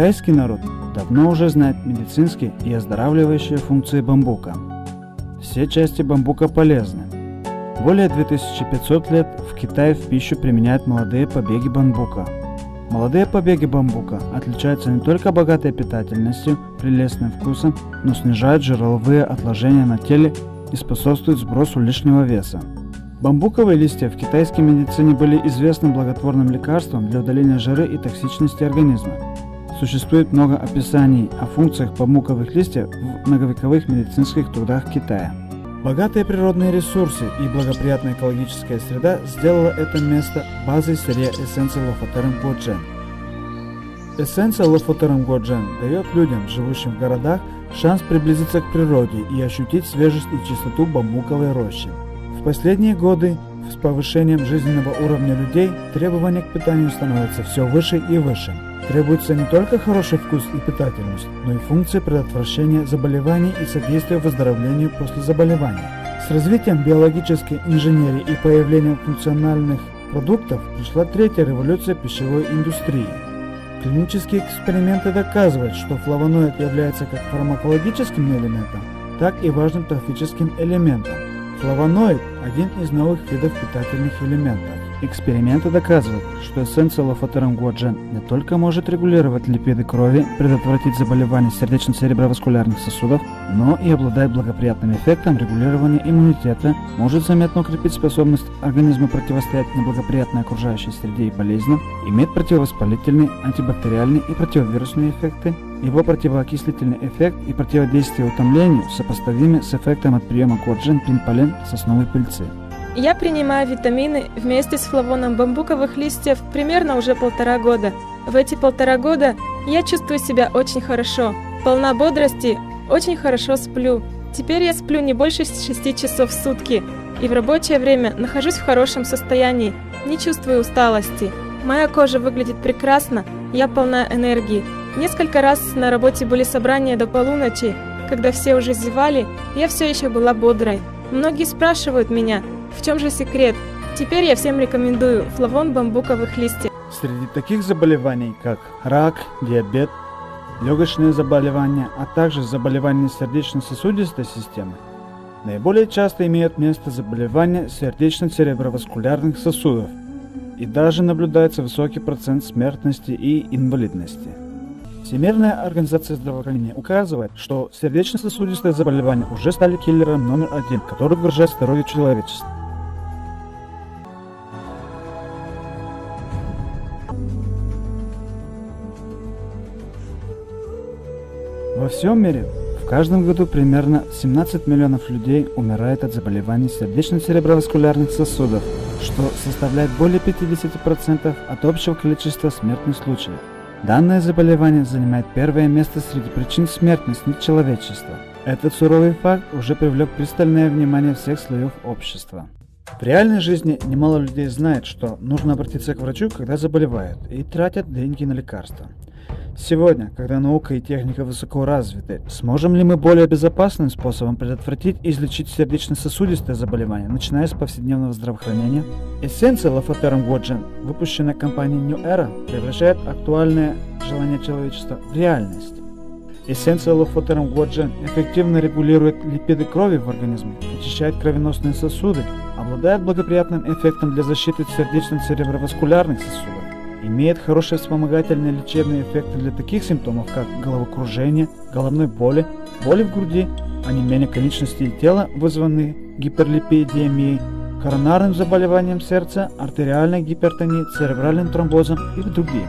Китайский народ давно уже знает медицинские и оздоравливающие функции бамбука. Все части бамбука полезны. Более 2500 лет в Китае в пищу применяют молодые побеги бамбука. Молодые побеги бамбука отличаются не только богатой питательностью, прелестным вкусом, но снижают жировые отложения на теле и способствуют сбросу лишнего веса. Бамбуковые листья в китайской медицине были известным благотворным лекарством для удаления жира и токсичности организма. Существует много описаний о функциях бамбуковых листьев в многовековых медицинских трудах Китая. Богатые природные ресурсы и благоприятная экологическая среда сделала это место базой сырья эссенции Лофотерум Гуоджен. Эссенция Лофотерум Гуоджен дает людям, живущим в городах, шанс приблизиться к природе и ощутить свежесть и чистоту бамбуковой рощи. В последние годы с повышением жизненного уровня людей требования к питанию становятся все выше и выше. Требуется не только хороший вкус и питательность, но и функции предотвращения заболеваний и содействия выздоровлению после заболевания. С развитием биологической инженерии и появлением функциональных продуктов пришла третья революция пищевой индустрии. Клинические эксперименты доказывают, что флавоноид является как фармакологическим элементом, так и важным трофическим элементом. Флавоноид – один из новых видов питательных элементов. Эксперименты доказывают, что эссенция Лофотерум Гуоджен не только может регулировать липиды крови, предотвратить заболевания сердечно-цереброваскулярных сосудов, но и обладает благоприятным эффектом регулирования иммунитета, может заметно укрепить способность организма противостоять неблагоприятной окружающей среде и болезням, имеет противовоспалительные, антибактериальные и противовирусные эффекты. Его противоокислительный эффект и противодействие утомлению сопоставимы с эффектом от приема Гуоджен Пинпален сосновой пыльцы. Я принимаю витамины вместе с флавоном бамбуковых листьев примерно уже 1,5 года. В эти 1,5 года я чувствую себя очень хорошо, полна бодрости, очень хорошо сплю. Теперь я сплю не больше 6 часов в сутки и в рабочее время нахожусь в хорошем состоянии, не чувствую усталости. Моя кожа выглядит прекрасно, я полна энергии. Несколько раз на работе были собрания до полуночи, когда все уже зевали, я все еще была бодрой. Многие спрашивают меня, в чем же секрет? Теперь я всем рекомендую флавон бамбуковых листьев. Среди таких заболеваний, как рак, диабет, легочные заболевания, а также заболевания сердечно-сосудистой системы, наиболее часто имеют место заболевания сердечно-цереброваскулярных сосудов, и даже наблюдается высокий процент смертности и инвалидности. Всемирная организация здравоохранения указывает, что сердечно-сосудистые заболевания уже стали киллером номер 1, который угрожает здоровью человечества. Во всем мире в каждом году примерно 17 миллионов людей умирает от заболеваний сердечно-цереброваскулярных сосудов, что составляет более 50% от общего количества смертных случаев. Данное заболевание занимает первое место среди причин смертности человечества. Этот суровый факт уже привлек пристальное внимание всех слоев общества. В реальной жизни немало людей знает, что нужно обратиться к врачу, когда заболевают, и тратят деньги на лекарства. Сегодня, когда наука и техника высоко развиты, сможем ли мы более безопасным способом предотвратить и излечить сердечно-сосудистые заболевания, начиная с повседневного здравоохранения? Эссенция Лофотерум Гуоджен, выпущенная компанией New Era, превращает актуальное желание человечества в реальность. Эссенция Лофотерум Гуоджен эффективно регулирует липиды крови в организме, очищает кровеносные сосуды, обладает благоприятным эффектом для защиты сердечно-цереброваскулярных сосудов, имеет хорошие вспомогательные лечебные эффекты для таких симптомов, как головокружение, головной боли, боли в груди, онемение конечностей и тела, вызванные гиперлипидемией, коронарным заболеванием сердца, артериальной гипертонией, церебральным тромбозом и другие.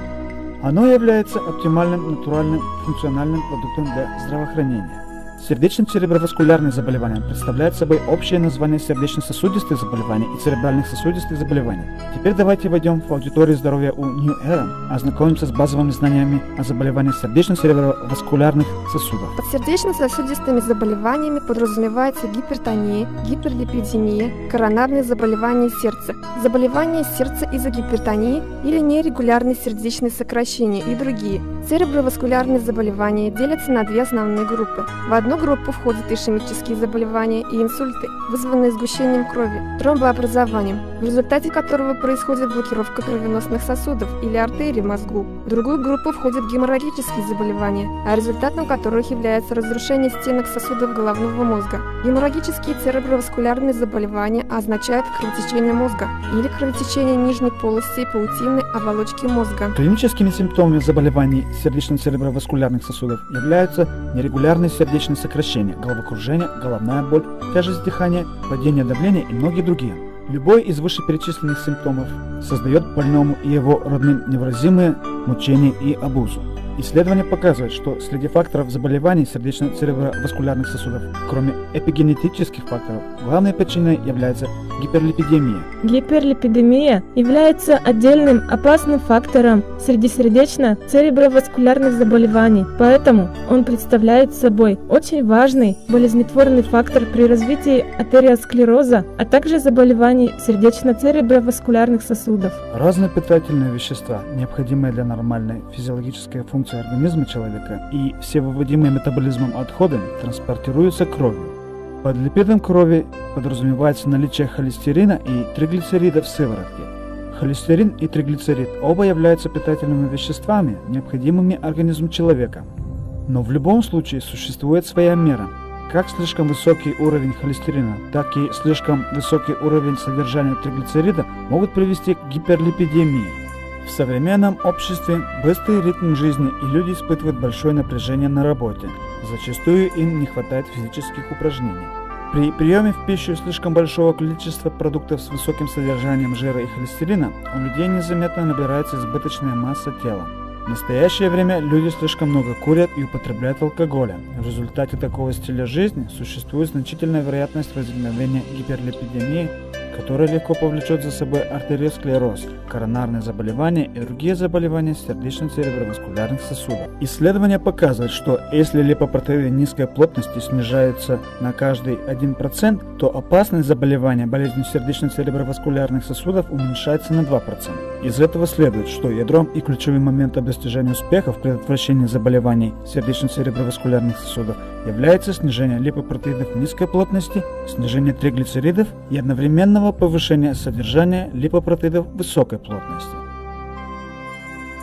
Оно является оптимальным натуральным функциональным продуктом для здравоохранения. Сердечно-цереброваскулярные заболевания представляют собой общее название сердечно-сосудистых заболеваний и церебральных сосудистых заболеваний. Теперь давайте войдем в аудиторию здоровья у New Era, ознакомимся с базовыми знаниями о заболеваниях сердечно-цереброваскулярных сосудов. Под сердечно-сосудистыми заболеваниями подразумевается гипертония, гиперлипидемия, коронарные заболевания сердца, заболевания сердца из-за гипертонии или нерегулярные сердечные сокращения и другие. Цереброваскулярные заболевания делятся на две основные группы. В одну группу входят ишемические заболевания и инсульты, вызванные сгущением крови, тромбообразованием, в результате которого происходит блокировка кровеносных сосудов или артерий в мозгу. В другую группу входят геморрагические заболевания, а результатом которых является разрушение стенок сосудов головного мозга. Геморрагические цереброваскулярные заболевания означают кровотечение мозга или кровотечение нижней полости и паутинной оболочки мозга. Клиническими симптомами заболеваний сердечно-цереброваскулярных сосудов являются нерегулярное сердечное сокращение, головокружение, головная боль, тяжесть дыхания, падение давления и многие другие. Любой из вышеперечисленных симптомов создает больному и его родным невыразимые мучения и обузу. Исследования показывают, что среди факторов заболеваний сердечно-цереброваскулярных сосудов, кроме эпигенетических факторов, главной причиной является гиперлипидемия. Гиперлипидемия является отдельным опасным фактором среди сердечно-цереброваскулярных заболеваний, поэтому он представляет собой очень важный болезнетворный фактор при развитии атериосклероза, а также заболеваний сердечно-цереброваскулярных сосудов. Разные питательные вещества, необходимые для нормальной физиологической функции организма человека, и все выводимые метаболизмом отходы транспортируются кровью. Под липидом крови подразумевается наличие холестерина и триглицеридов в сыворотке. Холестерин и триглицерид оба являются питательными веществами, необходимыми организму человека. Но в любом случае существует своя мера. Как слишком высокий уровень холестерина, так и слишком высокий уровень содержания триглицерида могут привести к гиперлипидемии. В современном обществе быстрый ритм жизни, и люди испытывают большое напряжение на работе. Зачастую им не хватает физических упражнений. При приеме в пищу слишком большого количества продуктов с высоким содержанием жира и холестерина у людей незаметно набирается избыточная масса тела. В настоящее время люди слишком много курят и употребляют алкоголя. В результате такого стиля жизни существует значительная вероятность возникновения гиперлипидемии, которая легко повлечет за собой артериосклероз, коронарные заболевания и другие заболевания сердечно-цереброваскулярных сосудов. Исследования показывают, что если липопротеиды низкой плотности снижаются на каждый 1%, то опасность заболевания болезнью сердечно-цереброваскулярных сосудов уменьшается на 2%. Из этого следует, что ядром и ключевым моментом достижения успеха в предотвращении заболеваний сердечно-цереброваскулярных сосудов является снижение липопротеидов низкой плотности, снижение триглицеридов и одновременного повышения содержания липопротеидов высокой плотности.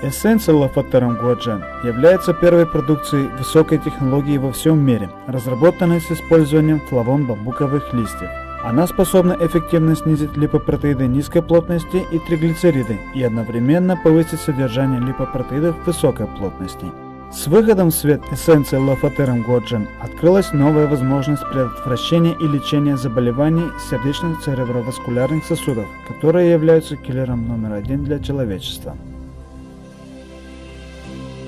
Эссенция Лафатером Гуаджен является первой продукцией высокой технологии во всем мире, разработанной с использованием флавон-бамбуковых листьев. Она способна эффективно снизить липопротеиды низкой плотности и триглицериды и одновременно повысить содержание липопротеидов высокой плотности. С выходом в свет эссенции Лафатером Гуаджен открылась новая возможность предотвращения и лечения заболеваний сердечно-цереброваскулярных сосудов, которые являются киллером номер 1 для человечества.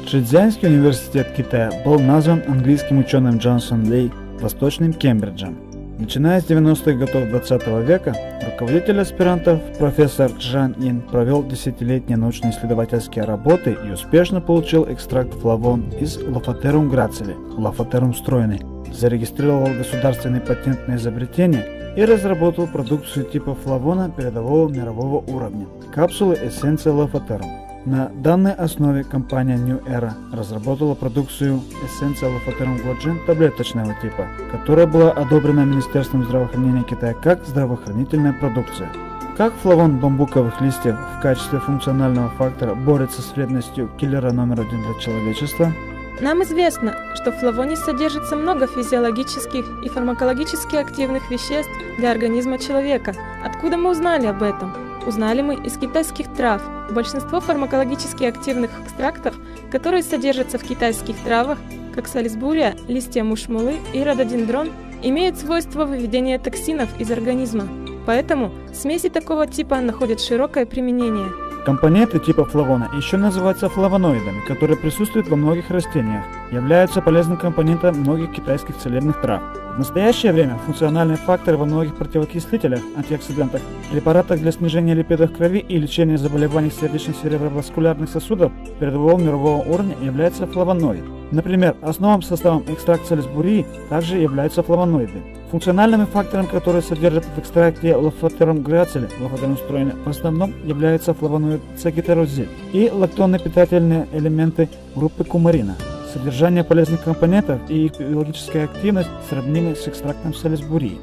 Чжэцзянский университет Китая был назван английским ученым Джонсон Ли Восточным Кембриджем. Начиная с 90-х годов 20 века, руководитель аспирантов профессор Чжан Ин провел десятилетние научно-исследовательские работы и успешно получил экстракт флавон из Лафатерум грацили, Лафатерум стройный, зарегистрировал государственный патент на изобретение и разработал продукцию типа флавона передового мирового уровня – капсулы эссенции Лафатерум. На данной основе компания New Era разработала продукцию эссенция Лафатерум Гуаджен таблеточного типа, которая была одобрена Министерством здравоохранения Китая как здравоохранительная продукция. Как флавон бамбуковых листьев в качестве функционального фактора борется с вредностью киллера номер 1 для человечества? Нам известно, что в флавоне содержится много физиологических и фармакологически активных веществ для организма человека. Откуда мы узнали об этом? Узнали мы из китайских трав. Большинство фармакологически активных экстрактов, которые содержатся в китайских травах, как салисбурия, листья мушмулы и рододендрон, имеют свойство выведения токсинов из организма. Поэтому смеси такого типа находят широкое применение. Компоненты типа флавона еще называются флавоноидами, которые присутствуют во многих растениях, являются полезным компонентом многих китайских целебных трав. В настоящее время функциональные факторы во многих противоокислителях, антиоксидантах, препаратах для снижения липидов крови и лечения заболеваний сердечно-цереброваскулярных сосудов передового мирового уровня является флавоноид. Например, основным составом экстракта салисбурии также являются флавоноиды. Функциональными факторами, которые содержат в экстракте лофотерум грацили, лофотерум строения, в основном являются флавоноид цагитерозид и лактонно-питательные элементы группы кумарина. Содержание полезных компонентов и их биологическая активность сравнимы с экстрактом салисбурии.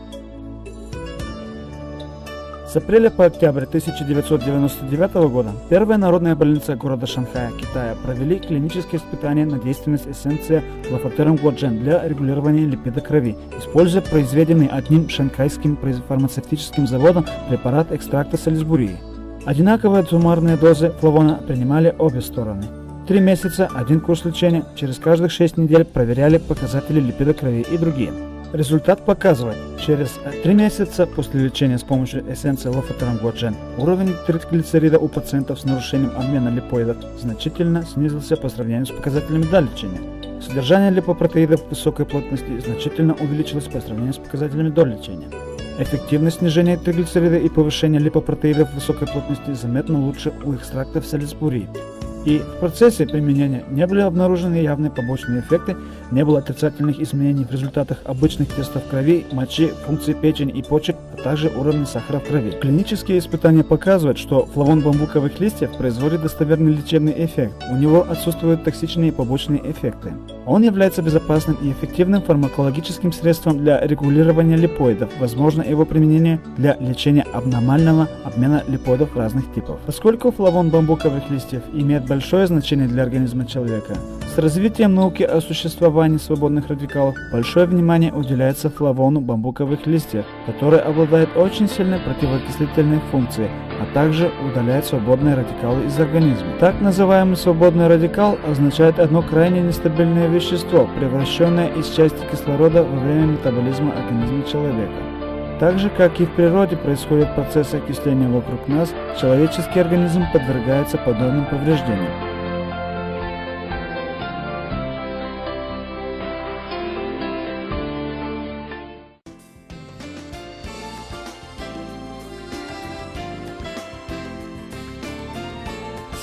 С апреля по октябрь 1999 года первая народная больница города Шанхая, Китая, провели клинические испытания на действенность эссенции лофотерум гуаджен для регулирования липида крови, используя произведенный одним шанхайским фармацевтическим заводом препарат экстракта салисбурии. Одинаковые суммарные дозы флавона принимали обе стороны. 3 месяца, 1 курс лечения, через каждых 6 недель проверяли показатели липида крови и другие. Результат показывает, через 3 месяца после лечения с помощью эссенции лофотерум гуаджен уровень триглицерида у пациентов с нарушением обмена липоидов значительно снизился по сравнению с показателями до лечения. Содержание липопротеидов высокой плотности значительно увеличилось по сравнению с показателями до лечения. Эффективность снижения триглицерида и повышения липопротеидов высокой плотности заметно лучше у экстрактов салисбурии. И в процессе применения не были обнаружены явные побочные эффекты, не было отрицательных изменений в результатах обычных тестов крови, мочи, функций печени и почек, а также уровня сахара в крови. Клинические испытания показывают, что флавон бамбуковых листьев производит достоверный лечебный эффект, у него отсутствуют токсичные побочные эффекты. Он является безопасным и эффективным фармакологическим средством для регулирования липоидов, возможно его применение для лечения абнормального обмена липоидов разных типов. Поскольку флавон бамбуковых листьев имеет большое значение для организма человека, с развитием науки о существовании свободных радикалов большое внимание уделяется флавону бамбуковых листьев, который обладает очень сильной противоокислительной функцией, а также удаляет свободные радикалы из организма. Так называемый свободный радикал означает одно крайне нестабильное вещество, превращенное из части кислорода во время метаболизма организма человека. Так же, как и в природе происходят процессы окисления вокруг нас, человеческий организм подвергается подобным повреждениям.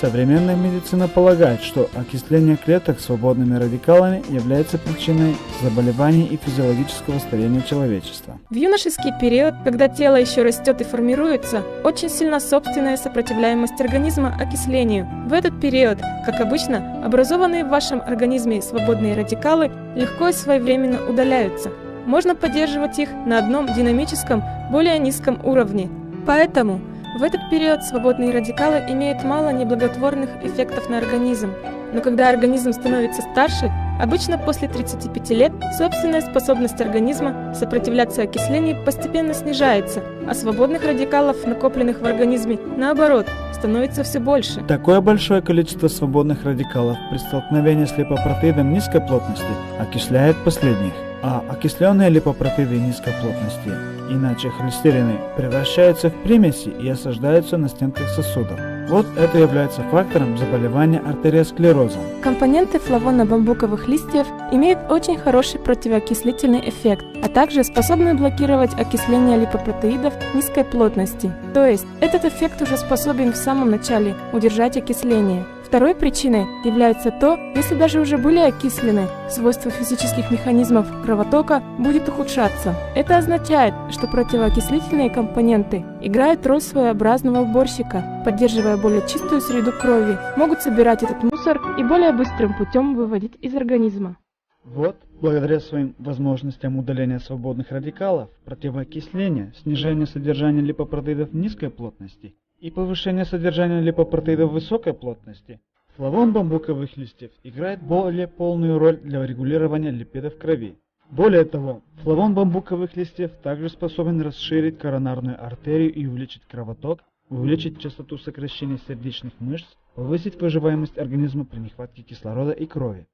Современная медицина полагает, что окисление клеток свободными радикалами является причиной заболеваний и физиологического старения человечества. В юношеский период, когда тело еще растет и формируется, очень сильна собственная сопротивляемость организма окислению. В этот период, как обычно, образованные в вашем организме свободные радикалы легко и своевременно удаляются. Можно поддерживать их на одном динамическом, более низком уровне. Поэтому в этот период свободные радикалы имеют мало неблаготворных эффектов на организм. Но когда организм становится старше, обычно после 35 лет, собственная способность организма сопротивляться окислению постепенно снижается, а свободных радикалов, накопленных в организме, наоборот, становится все больше. Такое большое количество свободных радикалов при столкновении с липопротеидом низкой плотности окисляет последних, а окисленные липопротеиды низкой плотности, иначе холестерины, превращаются в примеси и осаждаются на стенках сосудов. Вот это является фактором заболевания артериосклерозом. Компоненты флавоно-бамбуковых листьев имеют очень хороший противоокислительный эффект, а также способны блокировать окисление липопротеидов низкой плотности. То есть этот эффект уже способен в самом начале удержать окисление. Второй причиной является то, если даже уже были окислены, свойства физических механизмов кровотока будет ухудшаться. Это означает, что противоокислительные компоненты играют роль своеобразного уборщика, поддерживая более чистую среду крови, могут собирать этот мусор и более быстрым путем выводить из организма. Вот, благодаря своим возможностям удаления свободных радикалов, противоокисления, снижения содержания липопротеидов низкой плотности и повышение содержания липопротеидов высокой плотности, флавон бамбуковых листьев играет более полную роль для регулирования липидов в крови. Более того, флавон бамбуковых листьев также способен расширить коронарную артерию и увеличить кровоток, увеличить частоту сокращения сердечных мышц, повысить выживаемость организма при нехватке кислорода и крови.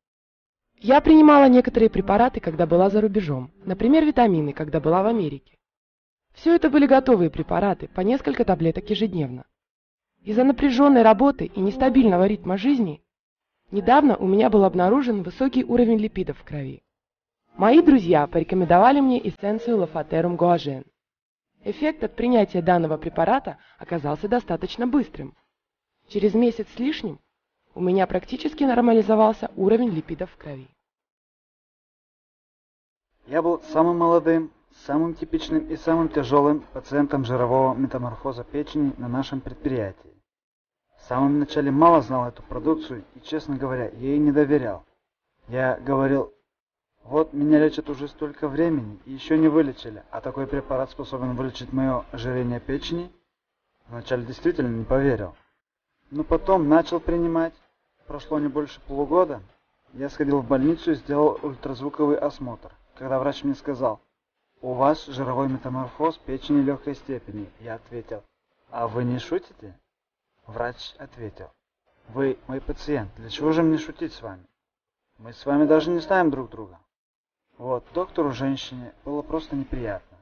Я принимала некоторые препараты, когда была за рубежом, например, витамины, когда была в Америке. Все это были готовые препараты, по несколько таблеток ежедневно. Из-за напряженной работы и нестабильного ритма жизни, недавно у меня был обнаружен высокий уровень липидов в крови. Мои друзья порекомендовали мне эссенцию лофотерум гуаджен. Эффект от принятия данного препарата оказался достаточно быстрым. Через месяц с лишним у меня практически нормализовался уровень липидов в крови. Я был самым молодым, самым типичным и самым тяжелым пациентом жирового метаморфоза печени на нашем предприятии. В самом начале мало знал эту продукцию и, честно говоря, ей не доверял. Я говорил: вот меня лечат уже столько времени и еще не вылечили, а такой препарат способен вылечить мое ожирение печени? Вначале действительно не поверил. Но потом начал принимать. Прошло не больше полугода. Я сходил в больницу и сделал ультразвуковый осмотр. Когда врач мне сказал: у вас жировой метаморфоз печени легкой степени, я ответил: а вы не шутите? Врач ответил: вы мой пациент, для чего же мне шутить с вами? Мы с вами даже не знаем друг друга. Вот, доктору женщине было просто неприятно.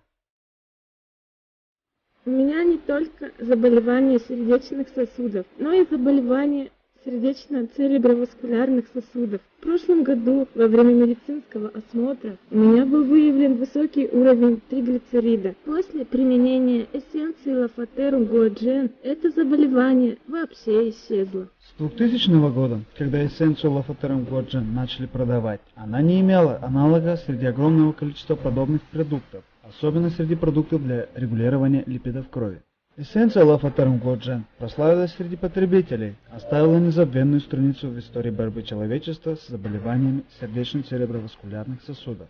У меня не только заболевания сердечных сосудов, но и заболевания сердечно-цереброваскулярных сосудов. В прошлом году во время медицинского осмотра у меня был выявлен высокий уровень триглицерида. После применения эссенции Лафатерум Гуаджен это заболевание вообще исчезло. С 2000 года, когда эссенцию Лафатерум Гуаджен начали продавать, она не имела аналога среди огромного количества подобных продуктов, особенно среди продуктов для регулирования липидов крови. Эссенция Лафатерум Гуаджен прославилась среди потребителей, оставила незабвенную страницу в истории борьбы человечества с заболеваниями сердечно-цереброваскулярных сосудов.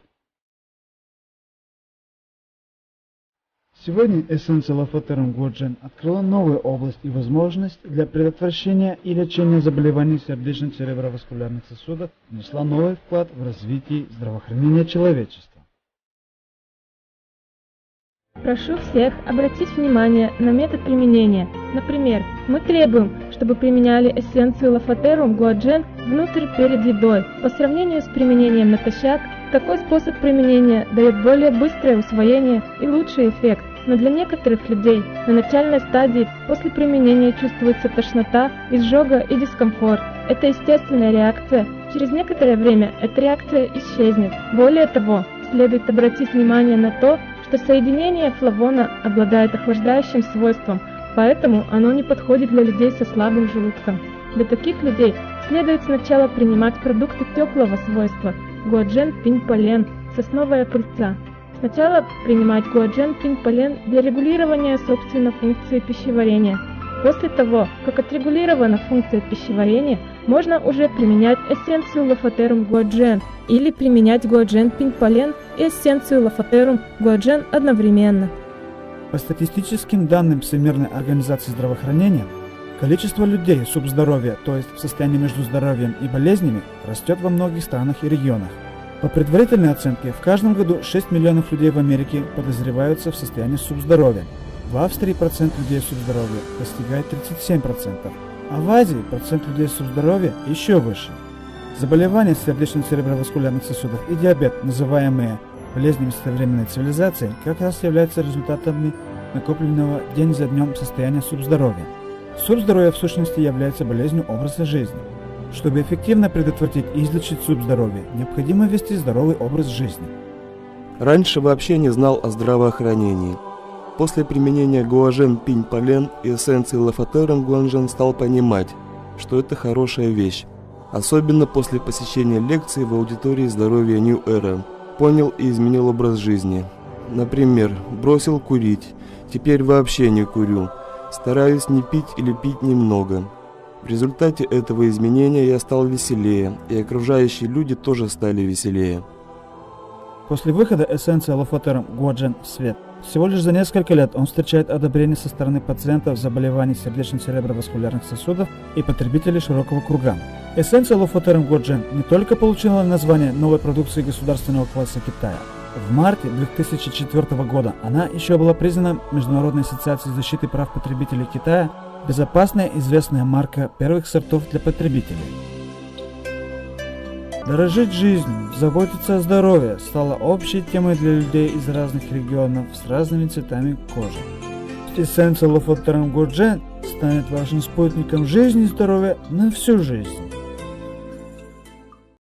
Сегодня эссенция Лафатерум Гуаджен открыла новую область и возможность для предотвращения и лечения заболеваний сердечно-цереброваскулярных сосудов и внесла новый вклад в развитие здравоохранения человечества. Прошу всех обратить внимание на метод применения. Например, мы требуем, чтобы применяли эссенцию Лафатерум Гуаджен внутрь перед едой. По сравнению с применением натощак, такой способ применения дает более быстрое усвоение и лучший эффект. Но для некоторых людей на начальной стадии после применения чувствуется тошнота, изжога и дискомфорт. Это естественная реакция. Через некоторое время эта реакция исчезнет. Более того, следует обратить внимание на то, что соединение флавона обладает охлаждающим свойством, поэтому оно не подходит для людей со слабым желудком. Для таких людей следует сначала принимать продукты теплого свойства – Гуаджен Пинь Полен, сосновая пыльца. Сначала принимать Гуаджен Пинь Полен для регулирования собственной функции пищеварения. После того, как отрегулирована функция пищеварения, можно уже применять эссенцию Лафатерум Гуаджен или применять Гуаджен Пинь Полен и эссенцию Лафатерум Гуаджен одновременно. По статистическим данным Всемирной организации здравоохранения, количество людей субздоровья, то есть в состоянии между здоровьем и болезнями, растет во многих странах и регионах. По предварительной оценке, в каждом году 6 миллионов людей в Америке подозреваются в состоянии субздоровья. В Австрии процент людей субздоровья достигает 37%, а в Азии процент людей субздоровья еще выше. Заболевания сердечно-цереброваскулярных сосудов и диабет, называемые болезнями современной цивилизации, как раз являются результатами накопленного день за днем состояния субздоровья. Субздоровье в сущности является болезнью образа жизни. Чтобы эффективно предотвратить и излечить субздоровье, необходимо вести здоровый образ жизни. Раньше вообще не знал о здравоохранении. После применения Гуаджен Пинь Полен и эссенции Лафатерум Гуаджен стал понимать, что это хорошая вещь. Особенно после посещения лекций в аудитории здоровья New Era. Понял и изменил образ жизни. Например, бросил курить, теперь вообще не курю. Стараюсь не пить или пить немного. В результате этого изменения я стал веселее, и окружающие люди тоже стали веселее. После выхода эссенции Лафатерум Гуаджен в свет, всего лишь за несколько лет он встречает одобрение со стороны пациентов с заболеваний сердечно-цереброваскулярных сосудов и потребителей широкого круга. Эссенция Лафатерум Гуаджен не только получила название новой продукции государственного класса Китая. В марте 2004 года она еще была признана Международной ассоциацией защиты прав потребителей Китая безопасная известная марка первых сортов для потребителей. Дорожить жизнью, заботиться о здоровье стало общей темой для людей из разных регионов с разными цветами кожи. Эссенция Лафатерум Гуаджен станет вашим спутником жизни и здоровья на всю жизнь.